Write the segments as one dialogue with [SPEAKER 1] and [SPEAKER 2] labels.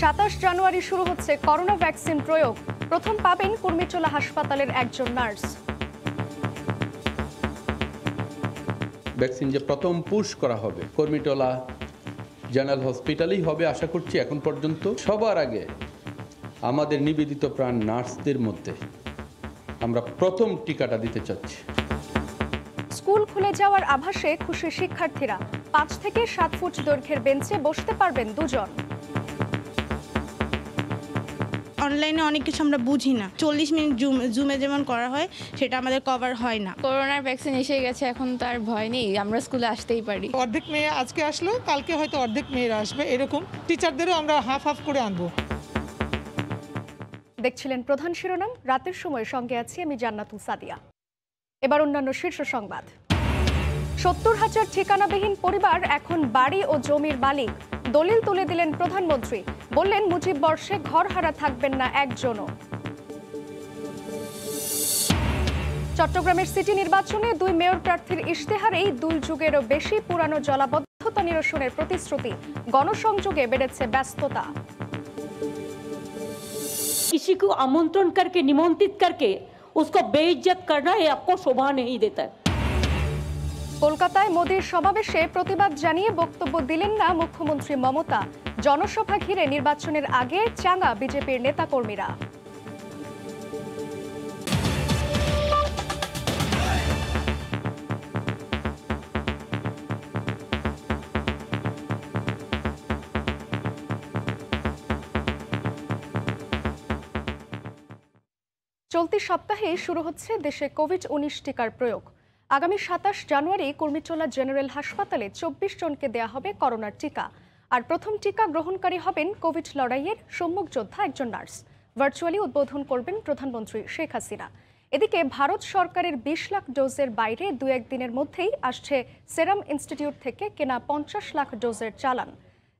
[SPEAKER 1] 27 জানুয়ারি শুরু হচ্ছে corona vaccine প্রয়োগ। প্রথম পাবেন কুর্মিটোলা হাসপাতালের একজন নার্স।
[SPEAKER 2] ভ্যাকসিন যে প্রথম পুশ করা হবে কুর্মিটোলা জেনারেল হসপিটালেই হবে আশা করছি। এখন পর্যন্ত সবার আগে আমাদের নিবেদিত প্রাণ নার্সদের মধ্যে আমরা প্রথম টিকাটা দিতে চাচ্ছি।
[SPEAKER 1] স্কুল খুলে যাওয়ার আভাসে খুশি শিক্ষার্থীরা। 5 থেকে 7 ফুট দৈর্ঘ্যের বেঞ্চে বসতে পারবেন দুজন।
[SPEAKER 3] অনলাইনে অনেক কিছু আমরা বুঝি না, 40 মিনিট জুমে যেমন করা হয় সেটা আমাদের কভার হয় না।
[SPEAKER 4] করোনার ভ্যাকসিন এসে গেছে, এখন তার ভয় নেই, আমরা স্কুলে আসতেই পারি।
[SPEAKER 5] অর্ধেক মেয়ে আজকে আসলো, কালকে হয়তো অর্ধেক মেয়েরা আসবে, এরকম টিচারদেরও আমরা হাফ হাফ করে আনবো।
[SPEAKER 1] দেখছিলেন প্রধান শিরোনাম, রাতের সময় সঙ্গে আছি আমি জান্নাতুল সাদিয়া। এবার অন্যান্য শীর্ষ সংবাদ। 70,000 ঠিকানাবিহীন পরিবার এখন বাড়ি ও জমির মালিক। দলিল তুলে দিলেন প্রধানমন্ত্রী, বললেন মুজিব বর্ষে ঘরহারা থাকবেন না একজনও। চট্টগ্রামের সিটি নির্বাচনে 2 মেয়র প্রার্থীর ইশতেহারেই 2 যুগেরও বেশি পুরানো জলাবদ্ধতা নিরসনের প্রতিশ্রুতি। গণসংযোগে বেড়েছে ব্যস্ততা।
[SPEAKER 6] किसी को आमंत्रण करके निमंत्रित करके उसको बेइज्जत करना ये आपको शोभा नहीं देता है।
[SPEAKER 1] কলকাতায় মোদির সমাবেশে প্রতিবাদ জানিয়ে বক্তব্য দিলেন না মুখ্যমন্ত্রী মমতা। জনসভা ঘিরে নির্বাচনের আগে চাঙ্গা বিজেপির নেতাকর্মীরা। চলতি সপ্তাহে শুরু হচ্ছে দেশে কোভিড-19 টিকার প্রয়োগ। আগামী 27 জানুয়ারি কুর্মিটোলা জেনারেল হাসপাতালে 24 জনকে দেয়া হবে করোনার টিকা। আর প্রথম টিকা গ্রহণকারী হবেন কোভিড লড়াইয়ের সম্মুখ যোদ্ধা একজন নার্স। ভার্চুয়ালি উদ্বোধন করবেন প্রধানমন্ত্রী শেখ হাসিনা। এদিকে ভারত সরকারের 20 লাখ ডোজের বাইরে 2-1 দিনের মধ্যেই আসছে সেরাম ইনস্টিটিউট থেকে কেনা 50 লাখ ডোজের চালান।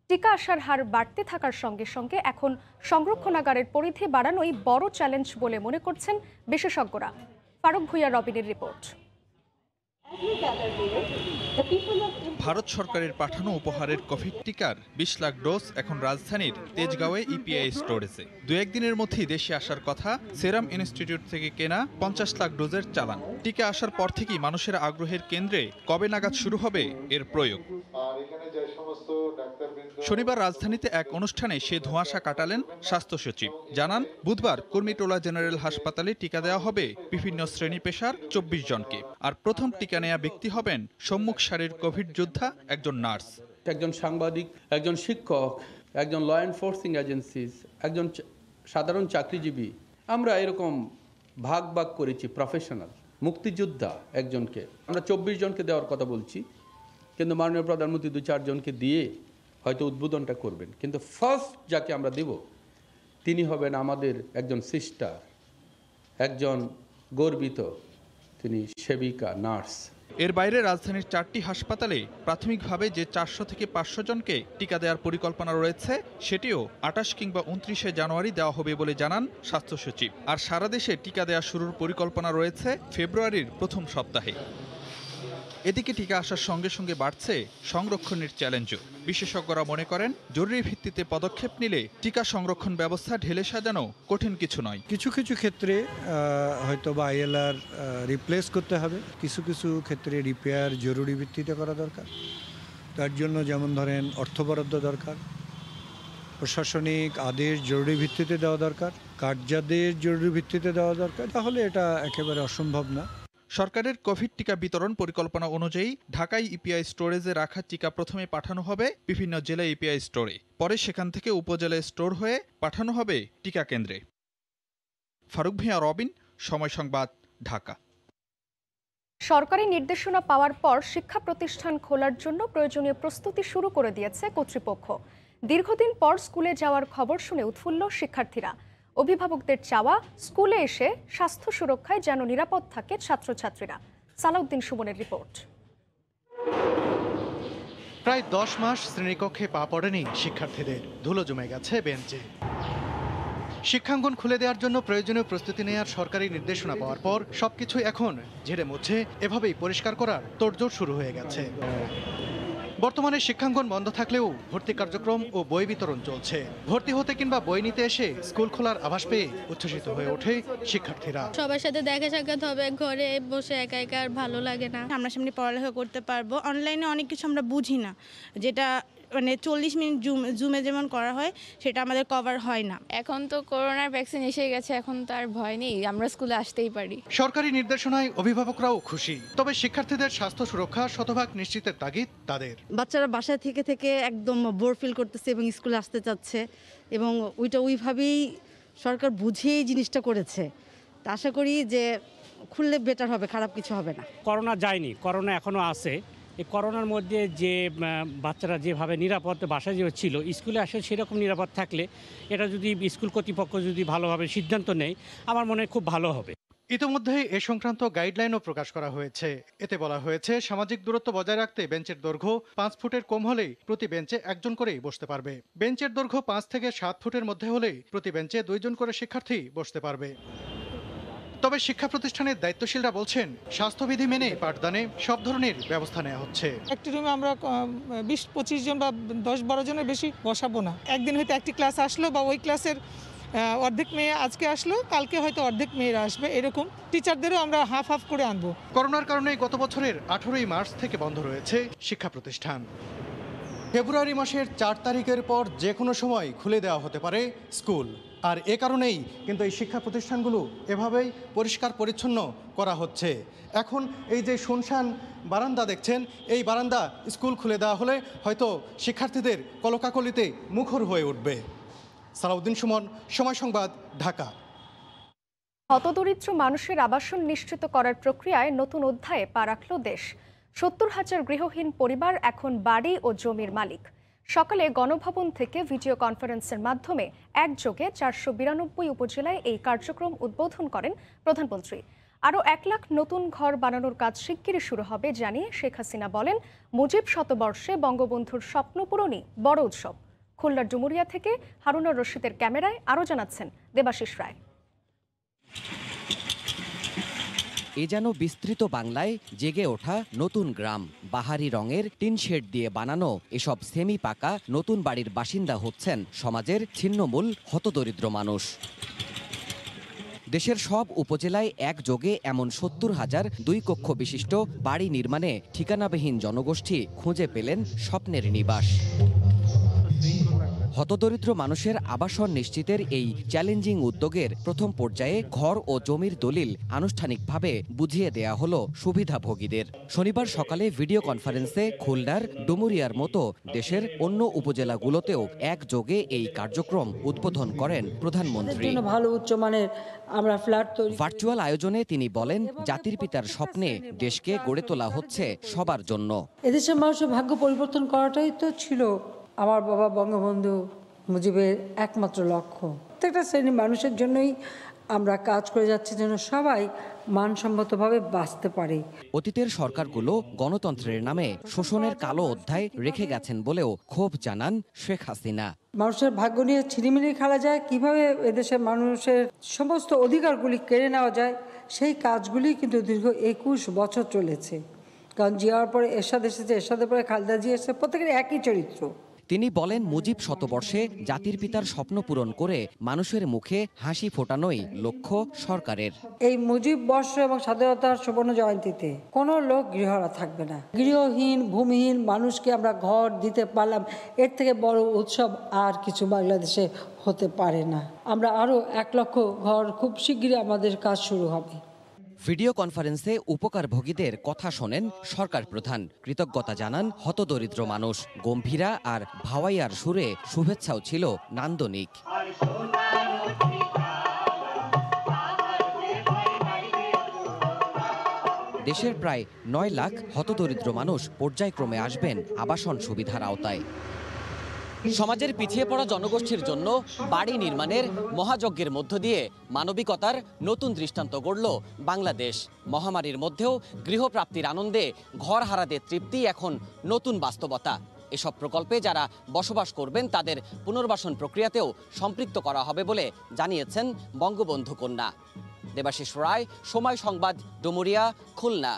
[SPEAKER 1] টিকা আসার হার বাড়তে থাকার সঙ্গে সঙ্গে এখন সংরক্ষণাগারের পরিধি বাড়ানোই বড় চ্যালেঞ্জ বলে মনে করছেন বিশেষজ্ঞরা। ফারুক ভুইয়া রবিনের রিপোর্ট।
[SPEAKER 7] ভারত সরকারের পাঠানো উপহারের কোভিড টিকার 20 লাখ ডোজ এখন রাজধানীর তেজগাঁওয়ে ইপিআই স্টোরেজে। 2-1 দিনের মধ্যেই দেশে আসার কথা সেরাম ইনস্টিটিউট থেকে কেনা 50 লাখ ডোজের চালান। টিকা আসার পর থেকেই মানুষের আগ্রহের কেন্দ্রে কবে নাগাদ শুরু হবে এর প্রয়োগ। শনিবার রাজধানীতে এক অনুষ্ঠানে সে ধোঁয়াশা কাটালেন স্বাস্থ্য সচিব। জানান, বুধবার কুর্মিটোলা জেনারেল হাসপাতালে টিকা দেওয়া হবে বিভিন্ন শ্রেণী পেশার 24 জনকে। আর প্রথম টিকা নেয়া ব্যক্তি হবেন সম্মুখ সারির কোভিড যোদ্ধা একজন নার্স।
[SPEAKER 2] একজন সাংবাদিক, একজন শিক্ষক, একজন ল এনফোর্সিং এজেন্সিস, একজন সাধারণ চাকরিজীবী, আমরা এরকম ভাগ ভাগ করেছি। প্রফেশনাল মুক্তিযোদ্ধা একজনকে, আমরা 24 জনকে দেওয়ার কথা বলছি, কিন্তু মাননীয় প্রধানমন্ত্রী 2-4 জনকে দিয়ে হয়তো উদ্বোধনটা করবেন। কিন্তু ফার্স্ট যাকে আমরা দেব তিনি হবেন আমাদের একজন সিস্টার, একজন গর্বিত তিনি সেবিকা নার্স।
[SPEAKER 7] এর বাইরে রাজধানীর 4টি হাসপাতালে প্রাথমিকভাবে যে 400 থেকে 500 জনকে টিকা দেওয়ার পরিকল্পনা রয়েছে সেটিও 28 কিংবা 29 জানুয়ারি দেওয়া হবে বলে জানান স্বাস্থ্য সচিব। আর সারা দেশে টিকা দেওয়া শুরুর পরিকল্পনা রয়েছে ফেব্রুয়ারির প্রথম সপ্তাহে। এদিকে টিকা আসার সঙ্গে সঙ্গে বাড়ছে সংরক্ষণের চ্যালেঞ্জও। বিশেষজ্ঞরা মনে করেন, জরুরি ভিত্তিতে পদক্ষেপ নিলে টিকা সংরক্ষণ ব্যবস্থা ঢেলে সাজানো কঠিন কিছু নয়।
[SPEAKER 8] কিছু কিছু ক্ষেত্রে হয়তো বা আইএলআর রিপ্লেস করতে হবে, কিছু কিছু ক্ষেত্রে রিপেয়ার জরুরি ভিত্তিতে করা দরকার। তার জন্য যেমন ধরেন অর্থ বরাদ্দ দরকার, প্রশাসনিক আদেশ জরুরি ভিত্তিতে দেওয়া দরকার, কার্যাদেশ জরুরি ভিত্তিতে দেওয়া দরকার। তাহলে এটা একেবারে অসম্ভব না।
[SPEAKER 7] সরকারের কোভিড টিকা বিতরণ পরিকল্পনা অনুযায়ী ঢাকায় ইপিআই স্টোরেজে রাখা টিকা প্রথমে পাঠানো হবে বিভিন্ন জেলা ইপিআই স্টোরে, পরে সেখান থেকে উপজেলায় স্টোর হয়ে পাঠানো হবে টিকা কেন্দ্রে। ফারুক ভুঁইয়া রবিন, সময় সংবাদ, ঢাকা।
[SPEAKER 1] সরকারি নির্দেশনা পাওয়ার পর শিক্ষা প্রতিষ্ঠান খোলার জন্য প্রয়োজনীয় প্রস্তুতি শুরু করে দিয়েছে কর্তৃপক্ষ। দীর্ঘদিন পর স্কুলে যাওয়ার খবর শুনে উৎফুল্ল শিক্ষার্থীরা। অভিভাবকদের চাওয়া, স্কুলে এসে স্বাস্থ্য সুরক্ষায় যেন নিরাপদ থাকে ছাত্রছাত্রীরা। সালাউদ্দিন সুমনের রিপোর্ট।
[SPEAKER 9] প্রায় 10 মাস শ্রেণীকক্ষে পা পড়েনি শিক্ষার্থীদের, ধুলো জমে গেছে বেঞ্চে। শিক্ষাঙ্গন খুলে দেওয়ার জন্য প্রয়োজনীয় প্রস্তুতি নেওয়ার সরকারি নির্দেশনা পাওয়ার পর সবকিছু এখন ঝেড়ে মুছে এভাবেই পরিষ্কার করার তোড়জোড় শুরু হয়ে গেছে। বর্তমানে শিক্ষাঙ্গন বন্ধ থাকলেও ভর্তি কার্যক্রম ও বই বিতরণ চলছে। ভর্তি হতে কিংবা বই নিতে এসে স্কুল খোলার আভাস পেয়ে উচ্ছ্বসিত হয়ে ওঠে শিক্ষার্থীরা।
[SPEAKER 3] সবার সাথে দেখা সাক্ষাৎ হবে, ঘরে বসে একা একা আর ভালো লাগে না। সামনাসামনি পড়ালেখা করতে পারবো। অনলাইনে অনেক কিছু আমরা বুঝি না, যেটা মানে 40 মিনিট জুমে যেমন করা হয় সেটা আমাদের কভার হয় না।
[SPEAKER 4] এখন তো করোনার ভ্যাকসিন এসে গেছে, এখন তো আর ভয় নেই, আমরা স্কুলে আসতেই পারি।
[SPEAKER 9] সরকারি নির্দেশনায় অভিভাবকরাও খুশি, তবে শিক্ষার্থীদের স্বাস্থ্য সুরক্ষা শতভাগ নিশ্চিতের তাগিদ তাদের।
[SPEAKER 10] বাচ্চারা বাসায় থেকে থেকে একদম বোর ফিল করতেছে এবং স্কুলে আসতে চাচ্ছে, এবং ওইভাবেই সরকার বুঝিয়েই জিনিসটা করেছে। তা আশা করি যে খুললে বেটার হবে, খারাপ কিছু হবে না।
[SPEAKER 11] করোনা যায়নি, করোনা এখনও আছে। এই করোনার মধ্যে যে বাচ্চারা যেভাবে নিরাপদ বাসায় যে ছিল, স্কুলে আসে সেরকম নিরাপদ থাকলে এটা যদি স্কুল কর্তৃপক্ষ যদি ভালোভাবে সিদ্ধান্ত নেয়, আমার মনে হয় খুব ভালো হবে।
[SPEAKER 9] ইতিমধ্যে এ সংক্রান্ত গাইডলাইনও প্রকাশ করা হয়েছে। এতে বলা হয়েছে, সামাজিক দূরত্ব বজায় রাখতে বেঞ্চের দৈর্ঘ্য 5 ফুটের কম হলেই প্রতি বেঞ্চে একজন করেই বসতে পারবে। বেঞ্চের দৈর্ঘ্য 5 থেকে 7 ফুটের মধ্যে হলেই প্রতি বেঞ্চে 2 জন করে শিক্ষার্থী বসতে পারবে। তবে শিক্ষা প্রতিষ্ঠানের দায়িত্বশীলরা বলছেন, স্বাস্থ্যবিধি মেনে পাঠদানে সব ধরনের ব্যবস্থা নেওয়া হচ্ছে।
[SPEAKER 5] একটি রুমে আমরা 20-25 জন বা 10-12 জনের বেশি বসাবো না। একদিন হয়তো একটি ক্লাস আসলো বা ওই ক্লাসের অর্ধেক মেয়ে আজকে আসলো, কালকে হয়তো অর্ধেক মেয়েরা আসবে, এরকম টিচারদেরও আমরা হাফ হাফ করে আনবো।
[SPEAKER 9] করোনার কারণে গত বছরের 18ই মার্চ থেকে বন্ধ রয়েছে শিক্ষা প্রতিষ্ঠান। ফেব্রুয়ারি মাসের 4 তারিখের পর যে কোনো সময় খুলে দেওয়া হতে পারে স্কুল। আর এ কারণেই কিন্তু এই শিক্ষা প্রতিষ্ঠানগুলো এভাবেই পরিষ্কার পরিচ্ছন্ন করা হচ্ছে। এখন এই যে শুনশান বারান্দা দেখছেন, এই বারান্দা স্কুল খুলে দেওয়া হলে হয়তো শিক্ষার্থীদের কলকাকলিতে মুখর হয়ে উঠবে। সালাউদ্দিন সুমন, সময় সংবাদ, ঢাকা।
[SPEAKER 1] হতদরিদ্র মানুষের আবাসন নিশ্চিত করার প্রক্রিয়ায় নতুন অধ্যায়ে পা রাখল দেশ। 70,000 গৃহহীন পরিবার এখন বাড়ি ও জমির মালিক। সকালে গণভবন থেকে ভিডিও কনফারেন্সের মাধ্যমে একযোগে 492 উপজেলায় এই কার্যক্রম উদ্বোধন করেন প্রধানমন্ত্রী। আরও 1 লাখ নতুন ঘর বানানোর কাজ শিগগিরই শুরু হবে জানিয়ে শেখ হাসিনা বলেন, মুজিব শতবর্ষে বঙ্গবন্ধুর স্বপ্ন পূরণই বড় উৎসব। খুলনার ডুমুরিয়া থেকে হারুনুর রশিদের ক্যামেরায় আরও জানাচ্ছেন দেবাশিস রায়।
[SPEAKER 12] এ যেন বিস্তৃত বাংলায় জেগে ওঠা নতুন গ্রাম। বাহারি রঙের টিন শেড দিয়ে বানানো এসব সেমি পাকা নতুন বাড়ির বাসিন্দা হচ্ছেন সমাজের ছিন্নমূল হতদরিদ্র মানুষ। দেশের সব উপজেলায় একযোগে এমন 70,000 2 কক্ষ বিশিষ্ট বাড়ি নির্মাণে ঠিকানাবিহীন জনগোষ্ঠী খুঁজে পেলেন স্বপ্নের নিবাস। হতদরিদ্র মানুষের আবাসন নিশ্চিতের এই চ্যালেঞ্জিং উদ্যোগের প্রথম পর্যায়ে ঘর ও জমির দলিল আনুষ্ঠানিকভাবে বুঝিয়ে দেয়া হলো সুবিধাভোগীদের। শনিবার সকালে ভিডিও কনফারেন্সে খুলনার ডুমুরিয়ার মতো দেশের অন্য উপজেলাগুলোতেও একযোগে এই কার্যক্রম উদ্বোধন করেন প্রধানমন্ত্রী।
[SPEAKER 6] ভালো উচ্চমানের আমরা ফ্ল্যাট তৈরি।
[SPEAKER 12] ভার্চুয়াল আয়োজনে তিনি বলেন, জাতির পিতার স্বপ্নে দেশকে গড়ে তোলা হচ্ছে সবার জন্য।
[SPEAKER 6] এদেশের মানুষের ভাগ্য পরিবর্তন করাটাই তো ছিল আমার বাবা বঙ্গবন্ধু মুজিবের একমাত্র লক্ষ্য। প্রত্যেকটা শ্রেণীর মানুষের জন্যই আমরা কাজ করে যাচ্ছি, যেন সবাই মানসম্মতভাবে বাঁচতে পারে।
[SPEAKER 12] অতীতের সরকারগুলো গণতন্ত্রের নামে শোষণের কালো অধ্যায় রেখে গেছেন বলেও ক্ষোভ জানান শেখ হাসিনা।
[SPEAKER 6] মানুষের ভাগ্য নিয়ে ছিনিমিনি খেলা যায়, কিভাবে এদেশের মানুষের সমস্ত অধিকারগুলি কেড়ে নেওয়া যায়, সেই কাজগুলি কিন্তু দীর্ঘ 21 বছর চলেছে। কারণ জিয়ার পরে এরশাদ এসেছে, এরশাদের পরে খালেদা জিয়া এসেছে, প্রত্যেকের একই চরিত্র।
[SPEAKER 12] তিনি বলেন, মুজিব শতবর্ষে জাতির পিতার স্বপ্ন পূরণ করে মানুষের মুখে হাসি ফোটানোই লক্ষ্য সরকারের।
[SPEAKER 6] এই মুজিব বর্ষ এবং স্বাধীনতার সুবর্ণ জয়ন্তীতে কোনো লোক গৃহহারা থাকবে না। গৃহহীন ভূমিহীন মানুষকে আমরা ঘর দিতে পারলাম, এর থেকে বড় উৎসব আর কিছু বাংলাদেশে হতে পারে না। আমরা আরও 1 লক্ষ ঘর খুব শিগগিরই আমাদের কাজ শুরু হবে।
[SPEAKER 12] ভিডিও কনফারেন্সে উপকারভোগীদের কথা শোনেন সরকার প্রধান। কৃতজ্ঞতা জানান হতদরিদ্র মানুষ। গম্ভীরা আর ভাওয়াইয়ার সুরে শুভেচ্ছাও ছিল নান্দনিক। দেশের প্রায় 9 লাখ হতদরিদ্র মানুষ পর্যায়ক্রমে আসবেন আবাসন সুবিধার আওতায়। সমাজের পিছিয়ে পড়া জনগোষ্ঠীর জন্য বাড়ি নির্মাণের মহাযজ্ঞের মধ্য দিয়ে মানবিকতার নতুন দৃষ্টান্ত গড়ল বাংলাদেশ। মহামারীর মধ্যেও গৃহপ্রাপ্তির আনন্দে ঘর হারাদের তৃপ্তি এখন নতুন বাস্তবতা। এসব প্রকল্পে যারা বসবাস করবেন তাদের পুনর্বাসন প্রক্রিয়াতেও সম্পৃক্ত করা হবে বলে জানিয়েছেন বঙ্গবন্ধু কন্যা। দেবাশিস রায়, সময় সংবাদ, ডুমুরিয়া, খুলনা।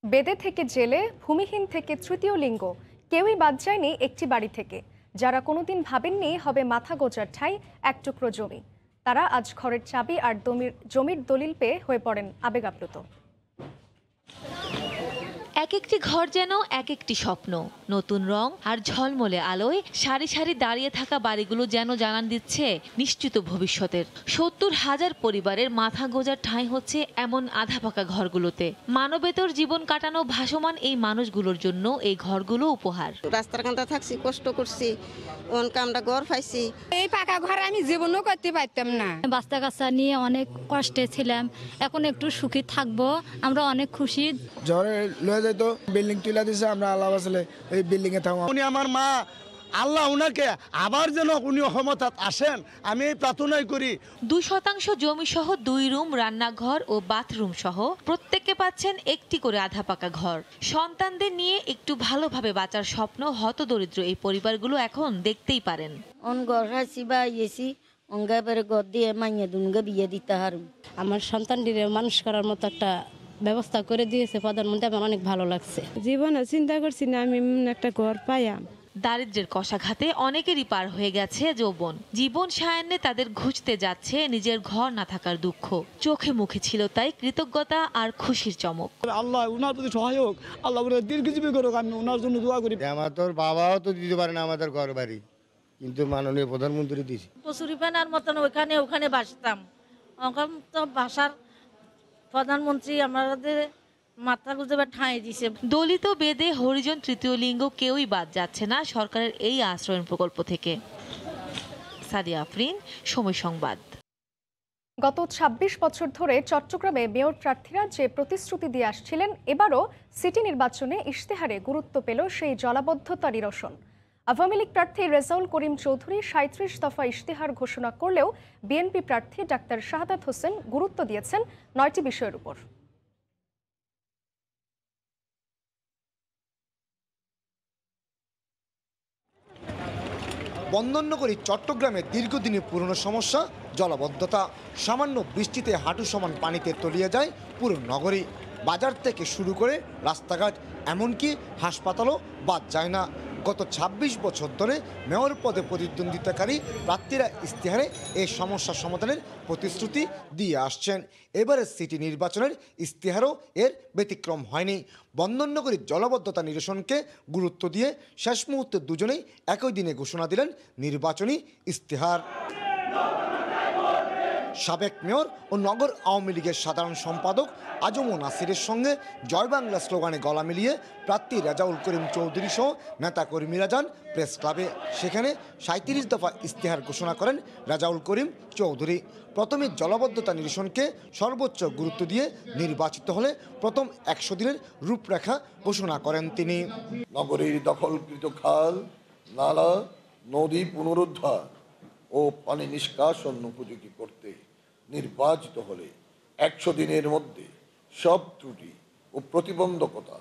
[SPEAKER 1] বেদে থেকে জেলে, ভূমিহীন থেকে তৃতীয় লিঙ্গ, কেউই বাদ যায়নি একটি বাড়ি থেকে। যারা কোনোদিন ভাবেননি হবে মাথা গোজার ঠাঁই এক টুকরো জমি, তারা আজ ঘরের চাবি আর জমির দলিল পেয়ে হয়ে পড়েন আবেগ আপ্লুত।
[SPEAKER 13] এক একটি ঘর যেন এক একটি স্বপ্ন, নতুন রং আর ঝলমলে আলোয় সারি সারি দাঁড়িয়ে থাকা বাড়িগুলো যেন জানান দিচ্ছে নিশ্চিত ভবিষ্যতের। ৭০,০০০ পরিবারের মাথা গোজার ঠাঁই হচ্ছে এমন আধা পাকা ঘরগুলোতে। মানবেতর জীবন কাটানো ভাসমান এই মানুষগুলোর জন্য এই ঘরগুলো উপহার।
[SPEAKER 14] রাস্তার কান্তা থাকছি, কষ্ট করছি, আমরা ঘর পাইছি।
[SPEAKER 15] এই পাকা ঘর আমি জীবনও করতে পারতাম না।
[SPEAKER 16] বাচ্চা কাচ্চা নিয়ে অনেক কষ্টে ছিলাম, এখন একটু সুখী থাকবো, আমরা অনেক খুশি।
[SPEAKER 17] ঝড়ে লয়ে যাইতো, বিল্ডিং তুলে দিছে, আমরা আল্লাহ বাসলে এই বিল্ডিং এ থাকবো। উনি আমার মা, আল্লাহ উনাকে আবার যেন উনি ক্ষমতাত আসেন আমি প্রার্থনাই করি।
[SPEAKER 13] ২% জমি সহ ২ রুম, রান্নাঘর ও বাথরুম সহ প্রত্যেককে পাচ্ছেন একটি করে আধা পাকা ঘর। সন্তানদের নিয়ে একটু ভালোভাবে বাঁচার স্বপ্ন হতদরিদ্র এই পরিবারগুলো এখন দেখতেই পারেন।
[SPEAKER 16] আমার সন্তানটির মানুষ করার মতো একটা ব্যবস্থা করে দিয়েছে প্রধানমন্ত্রী, আমার অনেক ভালো লাগছে।
[SPEAKER 15] জীবনে চিন্তা করছি না আমি একটা ঘর পাইয়াম।
[SPEAKER 13] দারিদ্র্যের কষাঘাতে অনেকেরই পার হয়ে গেছে যৌবন। জীবন সায়ান্নে তাদের ঘুচতে যাচ্ছে নিজের ঘর না থাকার দুঃখ। চোখে মুখে ছিল তাই কৃতজ্ঞতা আর খুশির চমক।
[SPEAKER 17] আল্লাহ উনার প্রতি সহায়ক, আল্লাহ উনার দীর্ঘজীবী করুক, আমি ওনার জন্য দোয়া করি। আমার তোর বাবাও তো দিতে পারে না আমাদের ঘর বাড়ি, কিন্তু মাননীয় প্রধানমন্ত্রী দিয়েছে।
[SPEAKER 18] কচুরি পানার মতন ওখানে বাসতাম, ওখান তো বাসার প্রধানমন্ত্রী আমাদের মাথা গুজবে ঠাঁই দিছে।
[SPEAKER 13] দলিত, বেদে, হরিজন, তৃতীয় লিঙ্গ কেউই বাদ যাচ্ছে না সরকারের এই আশ্রয়ণ প্রকল্প থেকে। সাদিয়া আফরিন, সময় সংবাদ।
[SPEAKER 1] গত ২৬ বছর ধরে চট্টগ্রামে মেয়র প্রার্থীরা যে প্রতিশ্রুতি দিয়ে আসছিলেন, এবারও সিটি নির্বাচনে ইশতেহারে গুরুত্ব পেল সেই জলাবদ্ধতা নিরসন। আওয়ামী লীগ প্রার্থী রেজাউল করিম চৌধুরী ৩৭ দফা ইশতেহার ঘোষণা করলেও বিএনপি প্রার্থী ডাক্তার শাহাদাত হোসেন গুরুত্ব দিয়েছেন ৯টি বিষয়ের উপর।
[SPEAKER 19] বন্দরনগরী চট্টগ্রামের দীর্ঘদিনের পুরনো সমস্যা জলাবদ্ধতা। সামান্য বৃষ্টিতে হাঁটু সমান পানিতে তলিয়ে যায় পুরো নগরী। বাজার থেকে শুরু করে রাস্তাঘাট, এমনকি হাসপাতালও বাদ যায় না। গত ২৬ বছর ধরে মেয়র পদে প্রতিদ্বন্দ্বিতাকারী প্রার্থীরা ইশতেহারে এই সমস্যা সমাধানের প্রতিশ্রুতি দিয়ে আসছেন। এবারে সিটি নির্বাচনের ইশতেহারও এর ব্যতিক্রম হয়নি। বন্দরনগরীর জলাবদ্ধতা নিরসনকে গুরুত্ব দিয়ে শেষ মুহূর্তে দুজনেই একই দিনে ঘোষণা দিলেন নির্বাচনী ইশতেহার। সাবেক মেয়র ও নগর আওয়ামী লীগের সাধারণ সম্পাদক আজম নাসিরের সঙ্গে জয় বাংলা স্লোগানে গলা মিলিয়ে প্রার্থী রেজাউল করিম চৌধুরী সহ নেতাকর্মীরা যান প্রেস ক্লাবে। সেখানে ৩৭ দফা ইশতেহার ঘোষণা করেন রেজাউল করিম চৌধুরী। প্রথমে জলাবদ্ধতা নিরসনকে সর্বোচ্চ গুরুত্ব দিয়ে নির্বাচিত হলে প্রথম ১০০ দিনের রূপরেখা ঘোষণা করেন তিনি।
[SPEAKER 20] নগরীর দখলকৃত খাল, নালা, নদী পুনরুদ্ধার ও পানি নিষ্কাশন উপযোগী করতে নির্বাচিত হলে ১০০ দিনের মধ্যে সব ত্রুটি ও প্রতিবন্ধকতা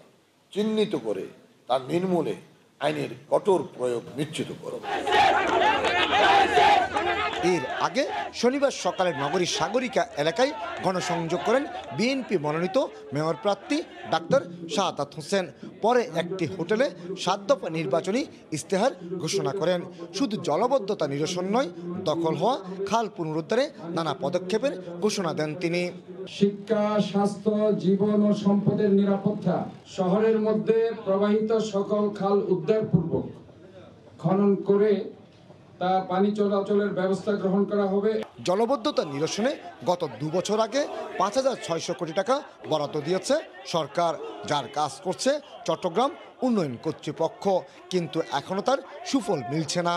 [SPEAKER 20] চিহ্নিত করে তা নির্মূলে আইনের কঠোর প্রয়োগ নিশ্চিত করব।
[SPEAKER 19] এর আগে শনিবার সকালে নগরীর সাগরিকা এলাকায় গণসংযোগ করেন বিএনপি মনোনীত মেয়র প্রার্থী ডাক্তার শাহাদাত হোসেন। পরে একটি হোটেলে ৭ দফা নির্বাচনী ইশতেহার ঘোষণা করেন। শুধু জলাবদ্ধতা নিরসন নয়, দখল হওয়া খাল পুনরুদ্ধারে নানা পদক্ষেপের ঘোষণা দেন তিনি।
[SPEAKER 21] শিক্ষা, স্বাস্থ্য, জীবন ও সম্পদের নিরাপত্তা, শহরের মধ্যে প্রবাহিত সকল খাল উদ্ধারপূর্বক খনন করে তা পানি চলাচলের ব্যবস্থা গ্রহণ করা হবে।
[SPEAKER 19] জলাবদ্ধতা নিরসনে গত ২ বছর আগে ৫,৬০০ কোটি টাকা বরাদ্দ দিয়েছে সরকার, যার কাজ করছে চট্টগ্রাম উন্নয়ন কর্তৃপক্ষ, কিন্তু এখনো তার সুফল মিলছে না।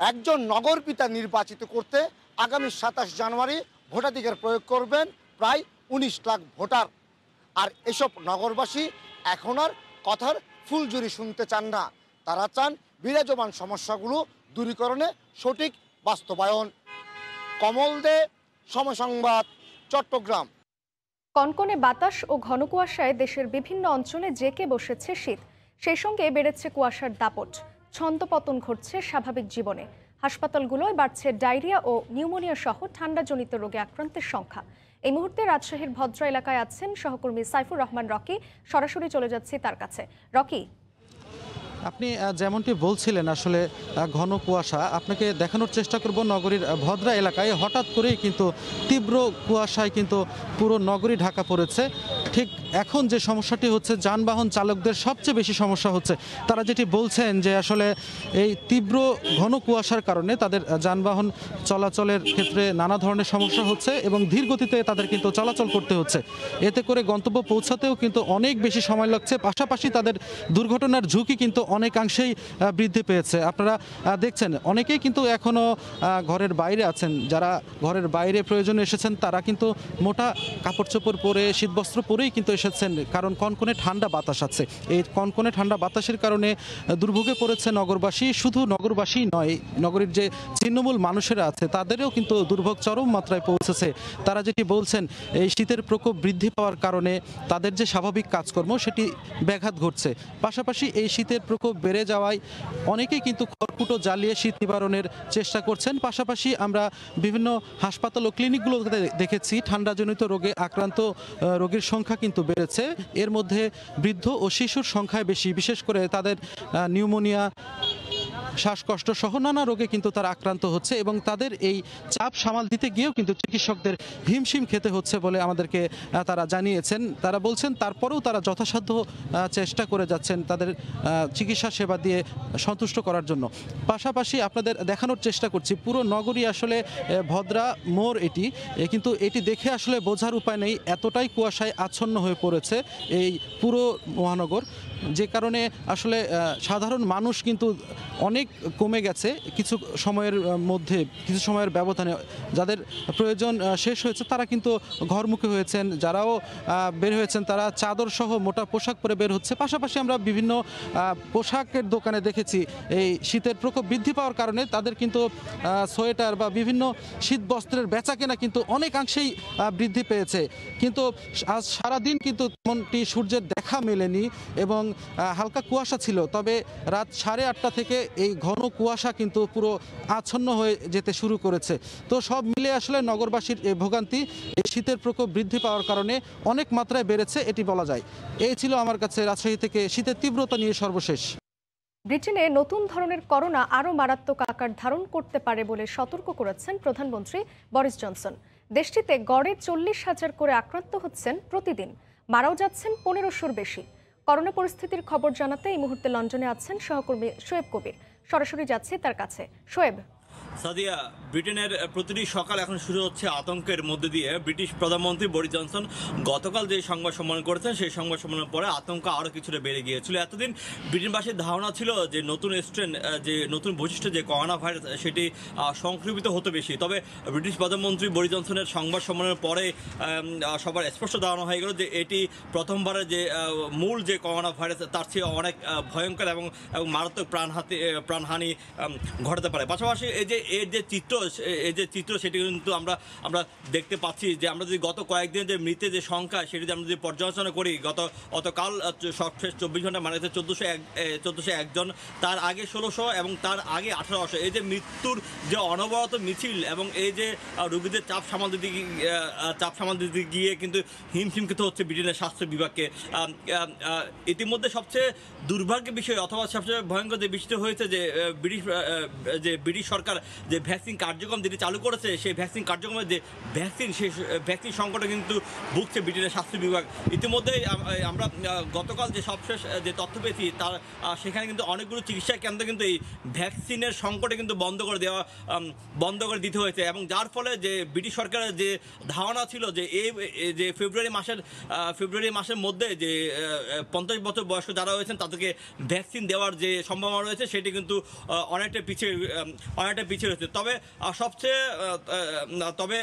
[SPEAKER 19] একজন নগর পিতা নির্বাচিত করতে আগামী ২৭ জানুয়ারি ভোটাধিকার প্রয়োগ করবেন প্রায় ১৯ লাখ ভোটার। আর এসব নগরবাসী এখন আর কথার ফুলঝুরি শুনতে চান না, তারা চান বিরাজমান সমস্যাগুলো দূরীকরণে সঠিক বাস্তবায়ন। কমল দে, সময় সংবাদ, চট্টগ্রাম।
[SPEAKER 1] কনকনে বাতাস ও ঘন কুয়াশায় দেশের বিভিন্ন অঞ্চলে জেঁকে বসেছে শীত, সেই সঙ্গে বেড়েছে কুয়াশার দাপট। ছন্দপতন ঘটছে স্বাভাবিক জীবনে। হাসপাতালগুলোয় বাড়ছে ডায়রিয়া ও নিউমোনিয়া সহ ঠান্ডাজনিত রোগে আক্রান্তের সংখ্যা। এই মুহূর্তে রাজশাহীর ভদ্রা এলাকায় আছেন সহকর্মী সাইফুর রহমান রকি। সরাসরি চলে যাচ্ছি তার কাছে। রকি,
[SPEAKER 9] আপনি যেমনটি বলছিলেন আসলে ঘন কুয়াশা, আপনাকে দেখানোর চেষ্টা করব নগরীর ভদ্রা এলাকায় হঠাৎ করেই কিন্তু তীব্র কুয়াশায় কিন্তু পুরো নগরী ঢাকা পড়েছে। ঠিক এখন যে সমস্যাটি হচ্ছে, যানবাহন চালকদের সবচেয়ে বেশি সমস্যা হচ্ছে। তারা যেটি বলছেন যে আসলে এই তীব্র ঘন কুয়াশার কারণে তাদের যানবাহন চলাচলের ক্ষেত্রে নানা ধরনের সমস্যা হচ্ছে এবং ধীর গতিতে তাদের কিন্তু চলাচল করতে হচ্ছে। এতে করে গন্তব্য পৌঁছাতেও কিন্তু অনেক বেশি সময় লাগছে, পাশাপাশি তাদের দুর্ঘটনার ঝুঁকি কিন্তু অনেকাংশেই বৃদ্ধি পেয়েছে। আপনারা দেখছেন অনেকেই কিন্তু এখনও ঘরের বাইরে আছেন। যারা ঘরের বাইরে প্রয়োজনে এসেছেন তারা কিন্তু মোটা কাপড় চোপড় পরে, শীতবস্ত্র পরেই কিন্তু এসেছেন, কারণ কনকনে ঠান্ডা বাতাস আছে। এই কনকনে ঠান্ডা বাতাসের কারণে দুর্ভোগে পড়েছে নগরবাসী। শুধু নগরবাসী নয়, নগরীর যে ছিন্নমূল মানুষেরা আছে তাদেরও কিন্তু দুর্ভোগ চরম মাত্রায় পৌঁছেছে। তারা যেটি বলছেন, এই শীতের প্রকোপ বৃদ্ধি পাওয়ার কারণে তাদের যে স্বাভাবিক কাজকর্ম সেটি ব্যাঘাত ঘটছে। পাশাপাশি এই শীতের প্রকোপ বেড়ে যাওয়ায় অনেকেই কিন্তু খড়কুটো জ্বালিয়ে শীত নিবারণের চেষ্টা করছেন। পাশাপাশি আমরা বিভিন্ন হাসপাতাল ও ক্লিনিকগুলোতে দেখেছি ঠান্ডাজনিত রোগে আক্রান্ত রোগীর সংখ্যা কিন্তু বেড়েছে। এর মধ্যে বৃদ্ধ ও শিশুর সংখ্যায় বেশি, বিশেষ করে তাদের নিউমোনিয়া, শ্বাসকষ্ট সহ নানা রোগে কিন্তু তারা আক্রান্ত হচ্ছে এবং তাদের এই চাপ সামাল দিতে গিয়েও কিন্তু চিকিৎসকদের হিমশিম খেতে হচ্ছে বলে আমাদেরকে তারা জানিয়েছেন। তারা বলছেন তারপরেও তারা যথাসাধ্য চেষ্টা করে যাচ্ছেন তাদের চিকিৎসা সেবা দিয়ে সন্তুষ্ট করার জন্য। পাশাপাশি আপনাদের দেখানোর চেষ্টা করছি পুরো নগরী আসলে ভদ্রা মোড় এটি, কিন্তু এটি দেখে আসলে বোঝার উপায় নেই, এতটাই কুয়াশায় আচ্ছন্ন হয়ে পড়েছে এই পুরো মহানগর, যে কারণে আসলে সাধারণ মানুষ কিন্তু অনেক কমে গেছে কিছু সময়ের মধ্যে, কিছু সময়ের ব্যবধানে। যাদের প্রয়োজন শেষ হয়েছে তারা কিন্তু ঘরমুখী হয়েছেন, যারাও বের হয়েছেন তারা চাদর সহ মোটা পোশাক পরে বের হচ্ছে। পাশাপাশি আমরা বিভিন্ন পোশাকের দোকানে দেখেছি এই শীতের প্রকোপ বৃদ্ধি পাওয়ার কারণে তাদের কিন্তু সোয়েটার বা বিভিন্ন শীত বস্ত্রের বেচাকেনা কিন্তু অনেকাংশেই বৃদ্ধি পেয়েছে। কিন্তু আজ সারাদিন কিন্তু তেমনটি সূর্যের দেখা মেলেনি এবং হালকা কুয়াশা ছিল, তবে রাত 8:30 থেকে এই ঘন কুয়াশা কিন্তু পুরো আচ্ছন্ন হয়ে যেতে শুরু করেছে। তো সব মিলে আসলে নগরবাসীর এই ভোগান্তি এই শীতের প্রকোপ বৃদ্ধি পাওয়ার কারণে অনেক মাত্রায় বেড়েছে, এটি বলা যায়। এই ছিল আমার কাছে রাজশাহী থেকে শীতের তীব্রতা নিয়ে সর্বশেষ।
[SPEAKER 1] ব্রিটেনে নতুন ধরনের করোনা আরও মারাত্মক আকার ধারণ করতে পারে বলে সতর্ক করেছেন প্রধানমন্ত্রী বরিস জনসন। দেশটিতে গড়ে 40,000 করে আক্রান্ত হচ্ছেন প্রতিদিন, মারাও যাচ্ছেন 1500-র বেশি। করোনা পরিস্থিতির খবর জানাতে এই মুহূর্তে লন্ডনে আছেন সহকর্মী শোয়েব কবির। সরাসরি যাচ্ছি তার কাছে। শোয়েব,
[SPEAKER 2] সাদিয়া, ব্রিটেনের প্রতিটি সকাল এখন শুরু হচ্ছে আতঙ্কের মধ্যে দিয়ে। ব্রিটিশ প্রধানমন্ত্রী বরিস জনসন গতকাল যে সংবাদ সম্মেলন করেছেন সেই সংবাদ সম্মেলনের পরে আতঙ্ক আরও কিছুটা বেড়ে গিয়েছিল। এতদিন ব্রিটেনবাসীর ধারণা ছিল যে নতুন স্ট্রেন, যে নতুন বৈশিষ্ট্য যে করোনা ভাইরাস সেটি সংক্রমিত হতে বেশি। তবে ব্রিটিশ প্রধানমন্ত্রী বরিস জনসনের সংবাদ সম্মেলনের পরে সবার স্পষ্ট ধারণা হয়ে গেল যে এটি প্রথমবারের যে মূল যে করোনা ভাইরাস তার চেয়ে অনেক ভয়ঙ্কর এবং মারাত্মক প্রাণহানি ঘটাতে পারে। পাশাপাশি এর যে চিত্র সেটি কিন্তু আমরা দেখতে পাচ্ছি যে আমরা যদি গত কয়েকদিনের যে মৃতের যে সংখ্যা সেটি আমরা যদি পর্যালোচনা করি, গতকাল সবশেষ 24 ঘন্টা মানে 1401 জন, তার আগে 1600 এবং তার আগে 1800। এই যে মৃত্যুর যে অনবরত মিছিল এবং এই যে রোগীদের চাপ সামাল দিতে গিয়ে কিন্তু হিমশিম খেতে হচ্ছে ব্রিটেনের স্বাস্থ্য বিভাগকে। ইতিমধ্যে সবচেয়ে দুর্ভাগ্যের বিষয় অথবা সবচেয়ে ভয়ঙ্কর যে বিষয়টি হয়েছে যে ব্রিটিশ সরকার যে ভ্যাকসিন কার্যক্রম যেটি চালু করেছে, সেই ভ্যাকসিন কার্যক্রমের যে ভ্যাকসিন সংকটে কিন্তু ভুগছে ব্রিটেনের স্বাস্থ্য বিভাগ। ইতিমধ্যে আমরা গতকাল যে সবশেষ যে তথ্য পেয়েছি তার সেখানে কিন্তু অনেকগুলো চিকিৎসা কেন্দ্র কিন্তু এই ভ্যাকসিনের সংকটে কিন্তু বন্ধ করে দিতে হয়েছে এবং যার ফলে যে ব্রিটিশ সরকারের যে ধারণা ছিল যে যে ফেব্রুয়ারি মাসের মধ্যে যে 50 বছর বয়স্ক যারা রয়েছেন তাদেরকে ভ্যাকসিন দেওয়ার যে সম্ভাবনা রয়েছে সেটি কিন্তু অনেকটা পিছিয়ে রয়েছে। তবে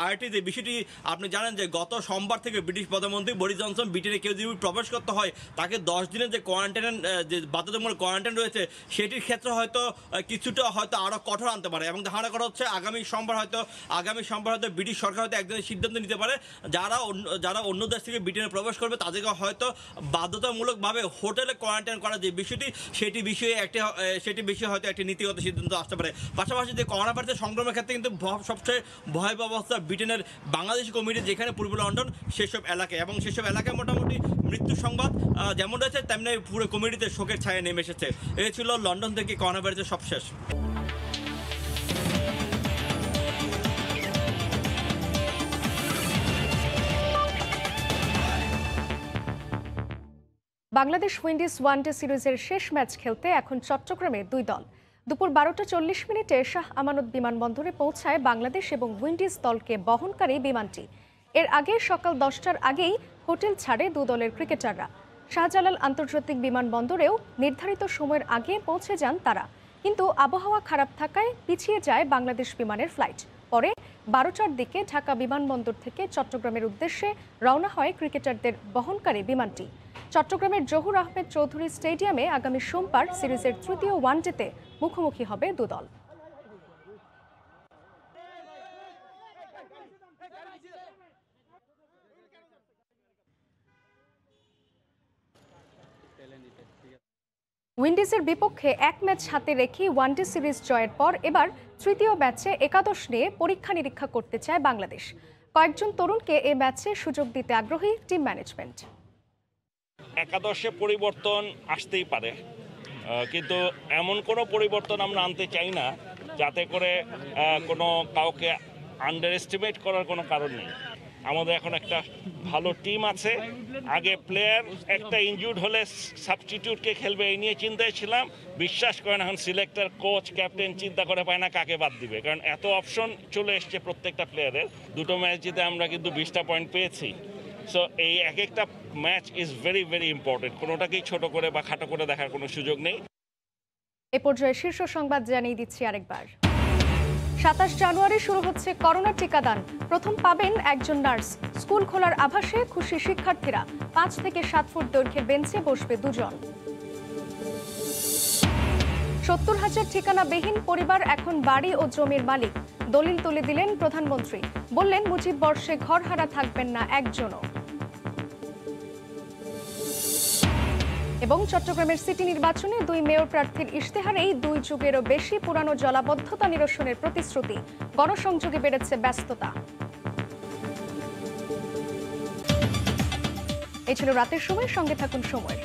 [SPEAKER 2] আরেকটি যে বিষয়টি আপনি জানেন যে গত সোমবার থেকে ব্রিটিশ প্রধানমন্ত্রী বরিস জনসন ব্রিটেনে কেউ যদি প্রবেশ করতে হয় তাকে 10 দিনের যে কোয়ারেন্টাইন, যে বাধ্যতামূলক কোয়ারেন্টাইন রয়েছে সেটির ক্ষেত্রে হয়তো কিছুটা হয়তো আরও কঠোর আনতে পারে এবং ধারণা করা হচ্ছে আগামী সোমবার হয়তো ব্রিটিশ সরকার হয়তো একজনের সিদ্ধান্ত নিতে পারে যারা অন্য দেশ থেকে ব্রিটেনে প্রবেশ করবে তাদেরকে হয়তো বাধ্যতামূলকভাবে হোটেলে কোয়ারেন্টাইন করার যে বিষয়টি সেটি বিষয়ে হয়তো একটি নীতিগত সিদ্ধান্ত আসতে পারে। পাশাপাশি পাশাপাশি যে করোনা ভাইরাসের সংক্রমণের ক্ষেত্রে কিন্তু সবচেয়ে ভয়াবহ অবস্থা ব্রিটেনের বাংলাদেশি কমিউনিটি যেখানে পূর্ব লন্ডন সেসব এলাকায়, এবং সেসব এলাকায় মোটামুটি মৃত্যুর সংবাদ যেমন রয়েছে তেমনি পুরো কমিউনিটিতে শোকের ছায়া নেমে এসেছে। এই ছিল লন্ডন থেকে করোনা ভাইরাসের সবশেষ।
[SPEAKER 1] বাংলাদেশ উইন্ডিজ ওয়ানডে সিরিজের শেষ ম্যাচ খেলতে এখন চট্টগ্রামে দুই দল। দুপুর 12:40 শাহ আমানত বিমানবন্দরে পৌঁছায় বাংলাদেশ এবং উইন্ডিজ দলকে বহনকারী বিমানটি। এর আগে সকাল 10টার আগেই হোটেল ছাড়ে দু দলের ক্রিকেটাররা। শাহজালাল আন্তর্জাতিক বিমানবন্দরেও নির্ধারিত সময়ের আগে পৌঁছে যান তারা, কিন্তু আবহাওয়া খারাপ থাকায় পিছিয়ে যায় বাংলাদেশ বিমানের ফ্লাইট। পরে 12টার দিকে ঢাকা বিমানবন্দর থেকে চট্টগ্রামের উদ্দেশ্যে রওনা হয় ক্রিকেটারদের বহনকারী বিমানটি। চট্টগ্রামের জহুর আহমেদ চৌধুরী স্টেডিয়ামে আগামী সোমবার সিরিজের তৃতীয় ওয়ানডেতে মুখোমুখি হবে দু দল। উইন্ডিজের বিপক্ষে এক ম্যাচ হাতে রেখে ওয়ানডে সিরিজ জয়ের পর এবার তৃতীয় ম্যাচে একাদশ নিয়ে পরীক্ষা নিরীক্ষা করতে চায় বাংলাদেশ। কয়েকজন তরুণকে এ ম্যাচে সুযোগ দিতে আগ্রহী টিম ম্যানেজমেন্ট।
[SPEAKER 8] একাদশে পরিবর্তন আসতেই পারে, কিন্তু এমন কোনো পরিবর্তন আমরা আনতে চাই না যাতে করে কোনো কাউকে আন্ডার এস্টিমেট করার কোনো কারণ নেই। আমাদের এখন একটা ভালো টিম আছে। আগে প্লেয়ার একটা ইনজুর্ড হলে সাবস্টিটিউটকে খেলবে এই নিয়ে চিন্তায় ছিলাম। বিশ্বাস করেন এখন সিলেক্টর, কোচ, ক্যাপ্টেন চিন্তা করে পায় না কাকে বাদ দিবে, কারণ এত অপশন চলে এসছে প্রত্যেকটা প্লেয়ারের। দুটো ম্যাচ জিতে আমরা কিন্তু 20টা পয়েন্ট পেয়েছি। সো এই এক একটা match is very very important. কোনোটাকেই ছোট করে বা খাটো করে দেখার কোনো সুযোগ নেই।
[SPEAKER 1] এ পর্যায়ে শীর্ষ সংবাদ জানিয়ে দিচ্ছি আরেকবার। 27 জানুয়ারি শুরু হচ্ছে করোনা টিকাদান। প্রথম পাবেন একজন নার্স। স্কুল খোলার আভাসে খুশি শিক্ষার্থীরা। 5 থেকে 7 ফুট দৈর্ঘ্যের বেঞ্চে বসবে দুজন। 70,000 ঠিকানাবিহীন পরিবার এখন বাড়ি ও জমির মালিক। দলিল তুলে দিলেন প্রধানমন্ত্রী। বললেন মুজিব বর্ষে ঘরহারা থাকবেন না একজনও। এবং চট্টগ্রামের সিটি নির্বাচনে 2 মেয়র প্রার্থীর ইশতেহারেই 2 যুগেরও বেশি পুরানো জলাবদ্ধতা নিরসনের প্রতিশ্রুতি। গণসংযোগে বেড়েছে ব্যস্ততা। এই ছিল রাতের সময়, সঙ্গে থাকুন সময়।